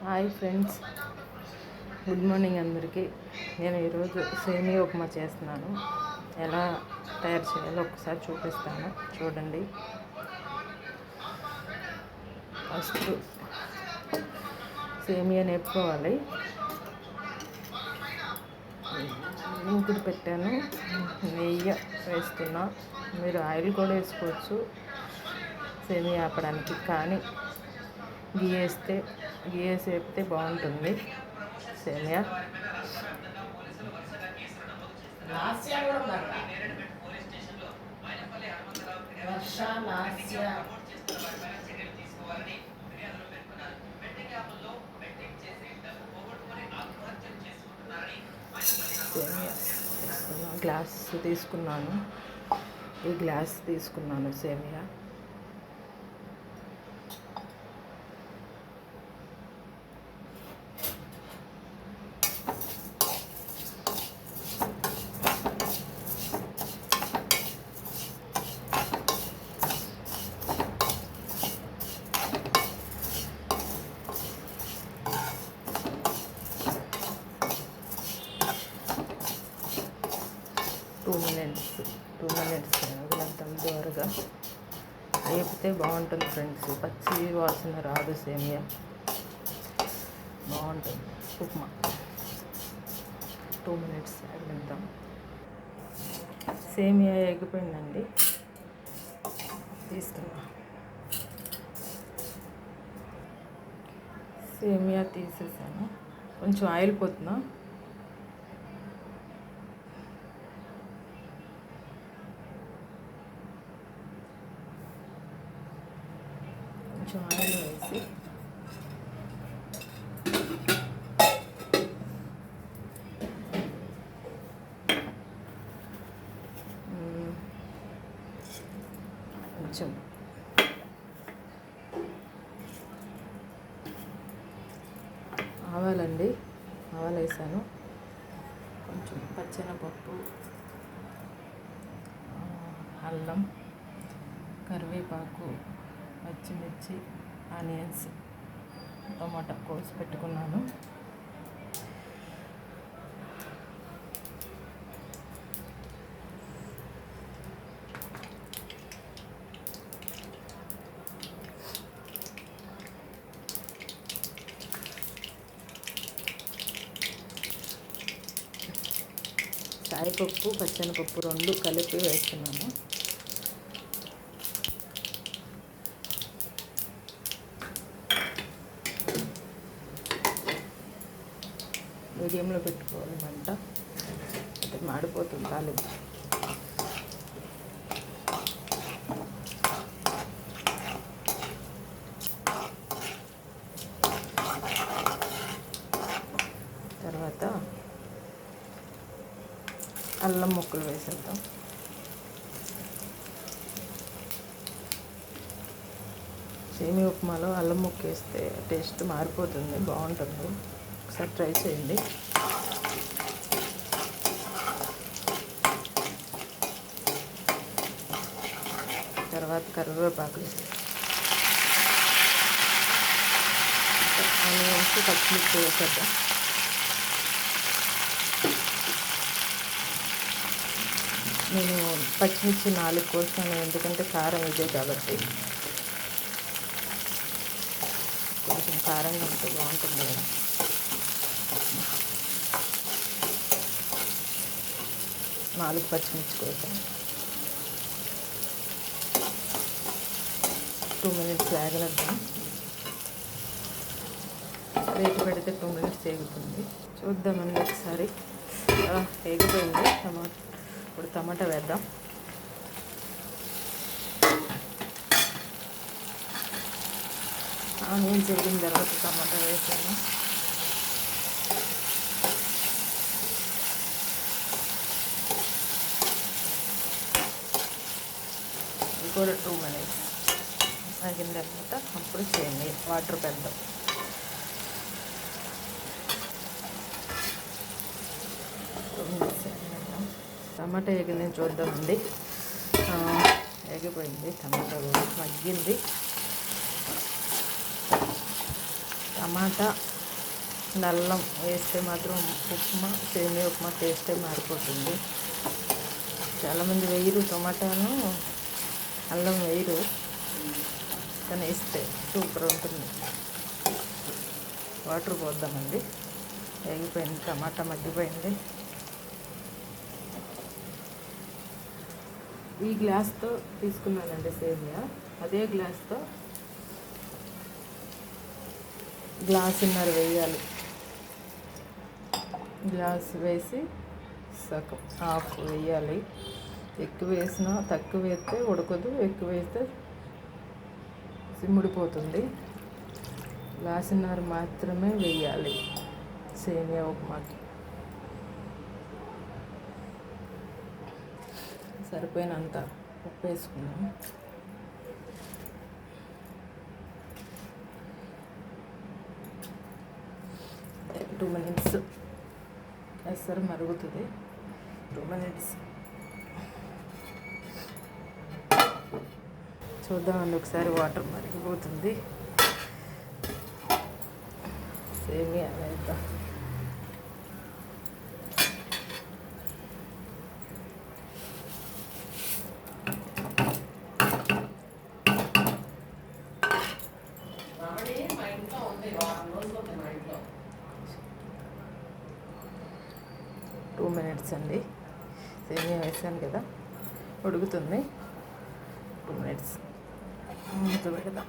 Hi friends, good morning అందరికీ. నేను ఈరోజు సేమియా ఉప్మా చేస్తున్నాను. ఎలా తయారు చేయాలో ఒకసారి చూపిస్తాను, చూడండి. ఫస్ట్ సేమియా నేర్చుకోవాలి. మూకుడు పెట్టాను, నెయ్యి వేస్తున్నా. మీరు ఆయిల్ కూడా వేసుకోవచ్చు సేమియా ఆపడానికి, కానీ గీ వేసి వేపితే బాగుంటుంది సేమియా. గ్లాస్ తీసుకున్నాను, ఈ గ్లాస్ తీసుకున్నాను సేమియా. టూ మినిట్స్ అవినంత దూరగా వేపితే బాగుంటుంది ఫ్రెండ్స్. పచ్చి వాసన రాదు, సేమియా బాగుంటుంది ఉప్మా. 2 మినిట్స్ ఆగిద్దాం. సేమియా ఎగిపోయిందండి, తీస్తున్నా. సేమియా తీసేసాను, కొంచెం ఆయిల్ పోతున్నా. కొంచెం ఆయిల్ వేసి కొంచెం ఆవాలు వేసాను, కొంచెం పచ్చెనపప్పు, అల్లం, కరివేపాకు, పచ్చిమిర్చి, ఆనియన్స్, టమాటా కోసి పెట్టుకున్నాను. సాయిపప్పు, పచ్చెనపప్పు రెండు కలిపి వేస్తున్నాను. మీడియంలో పెట్టుకోవాలి మంట, అంటే మాడిపోతుంది తాలింపు. తర్వాత అల్లం ముక్కలు వేసేద్దాం. సేమియా ఉప్మాలో అల్లం ముక్క వేస్తే టేస్ట్ మారిపోతుంది, బాగుంటుంది. ఒకసారి ట్రై చేయండి. తర్వాత కరివేపాకు ఆనియన్స్, పచ్చిమిర్చి వేసేద్దాం. నేను పచ్చిమిర్చి 4 కోసాను, ఎందుకంటే కారం ఇదే కాబట్టి. కొంచెం కారంగా ఉంటే బాగుంటుంది కదా. నాలుగు పచ్చిమిర్చి కోసాను. 2 మినిట్స్ వేగనిద్దాం. వేటి పెడితే 2 మినిట్స్ వేగుతుంది, చూద్దామండి ఒకసారి. వేగిపోయింది టమాటా. ఇప్పుడు టమాటా వేద్దాం. ఆనియన్స్ వేగిన తర్వాత టమాటా వేసాను. ఇది కూడా 2 మినిట్స్ వేగిన తర్వాత అప్పుడు చేయండి, వాటర్ పెద్దాం. టమాటా వేగిందని చూద్దామండి. వేగిపోయింది, టమాటా కూడా మగ్గింది. టమాటా అల్లం వేస్తే మాత్రం సేమియా ఉప్మా టేస్టే మారిపోతుంది. చాలామంది వేయరు, టమాటాను అల్లం వేయరు, కానీ వేస్తే సూపర్ ఉంటుంది. వాటర్ పోద్దామండి. వేగిపోయింది, టమాటా మగ్గిపోయింది. ఈ గ్లాస్తో తీసుకున్నానండి సేమియా. అదే గ్లాస్తో గ్లాసున్నర వేయాలి. గ్లాస్ వేసి సగం హాఫ్ వేయాలి. ఎక్కువ వేసినా తక్కువ వేస్తే ఉడకదు, ఎక్కువ వేస్తే సిమ్ముడిపోతుంది. గ్లాసున్నర మాత్రమే వేయాలి సేమియా ఉప్మాకి. సరిపోయినంత ఉప్పు వేసుకున్నాం. టూ మినిట్స్ ఎసరు మరుగుతుంది. 2 minutes చూద్దామండి ఒకసారి. వాటర్ మరిగిపోతుంది. సేమియా వేద్దాం. టూ మినిట్స్ అండి. సేమియా వేసాను కదా, ఉడుకుతుంది. 2 minutes మూత పెడదాం.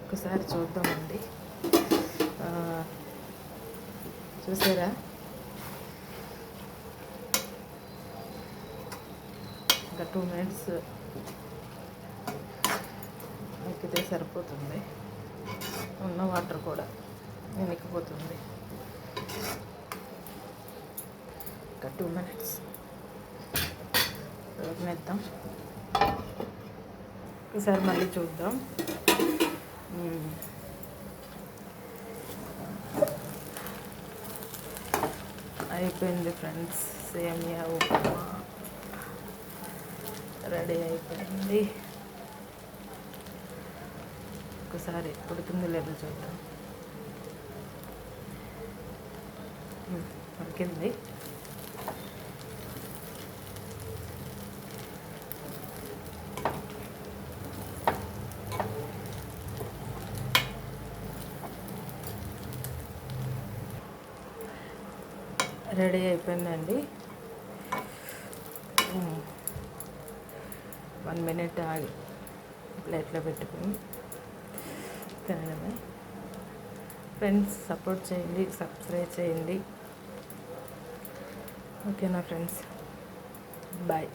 ఒకసారి చూద్దామండి. చూసారా, ఇంకా 2 minutes ఎక్కితే సరిపోతుంది. ఉన్న వాటర్ కూడా ఎనికిపోతుంది. ఇంకా 2 minutes ఉడకనిద్దాం. ఒకసారి మళ్ళీ చూద్దాం. అయిపోయింది ఫ్రెండ్స్, సేమియా ఉప్మా రెడీ అయిపోయింది. ఒకసారి ఉడికింది లేదో చూద్దాం. ఉడికింది. రెడీ అయిపోయిందండి. 1 minute ఆగి ప్లేట్లో పెట్టుకుని తినడమే. ఫ్రెండ్స్ సపోర్ట్ చేయండి, సబ్స్క్రైబ్ చేయండి. ఓకేనా ఫ్రెండ్స్, బాయ్.